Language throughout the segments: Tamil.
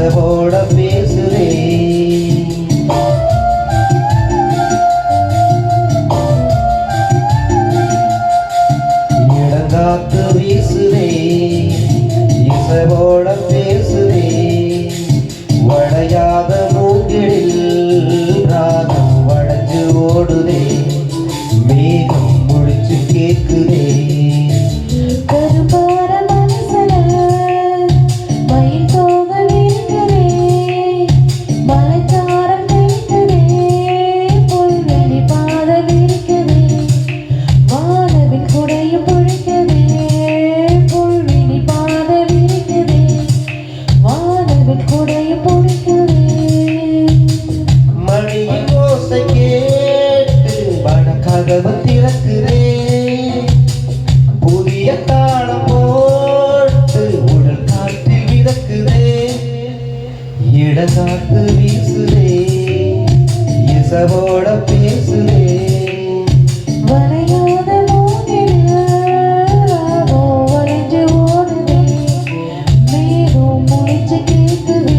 இசைவோட பேசுதே இடங்காத்து வீசுதே இசைவோட பேசுதே வளையாத மூங்கிலில் ராகம் வளைஞ்சு ஓடுதே மேகம் முடிச்சு கேக்குதே திறக்குதே புதிய தாளம் போட்டு உடல் காற்றில் மிதக்குதே இடங்காத்து வீசுதே இசைவோட பேசுதே வளையாத மூங்கிலில் ராகம் வளைஞ்சு ஓடுதே மேகம் முடிச்சு கேக்குதே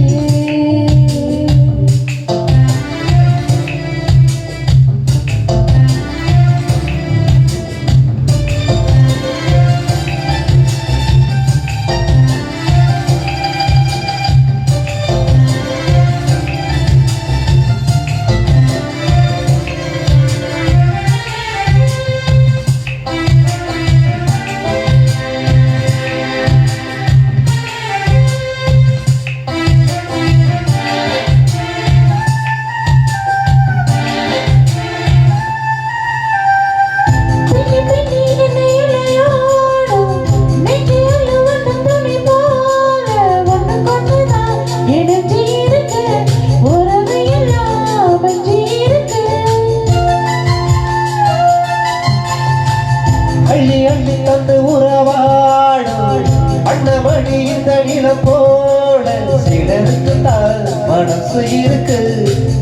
அள்ளி அள்ளி தந்து உறவாடும் அண்ணமணி இந்த நிலம் போல சிலருக்கு தான் மனசு இருக்கு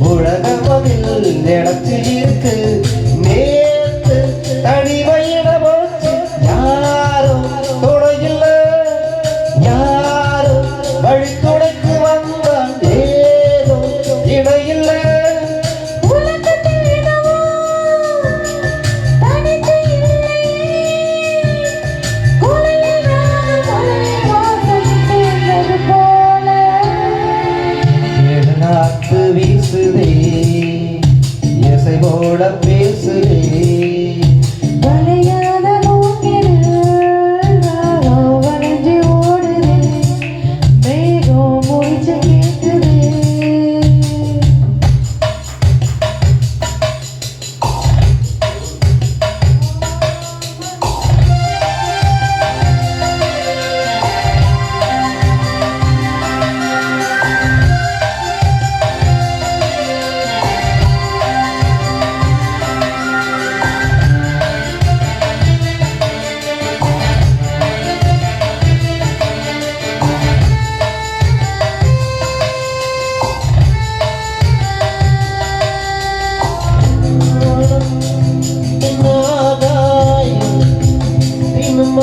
உலகம் அதில் நினைச்சு இருக்கு நேத்து தனிமையிட போச்சு யாரும் துணையில்ல யாரும் வழித்துணைக்கு வந்தால் ஏதோ இடையில்லை வீசுதே இசைவோட பேசுதே வளையாத மூங்கிலில் ராகம் வளைஞ்சு ஓடுதே மேகம் முடிச்சு கேக்குதே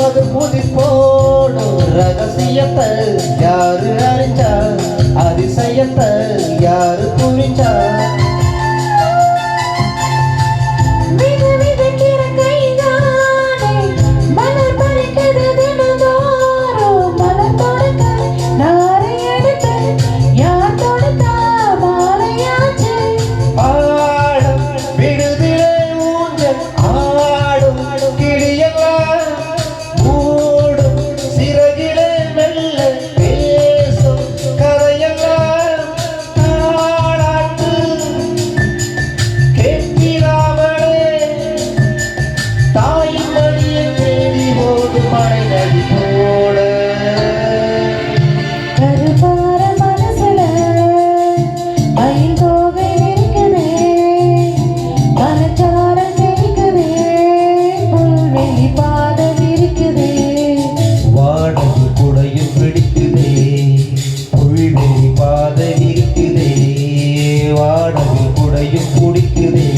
அது முதி போடும் ரகசியத்தை யாரு அறிஞ்சா அதிசயத்தை யாரு புரிஞ்சா பாதை இருக்குதே வாடகை குடையும் குடிக்குதே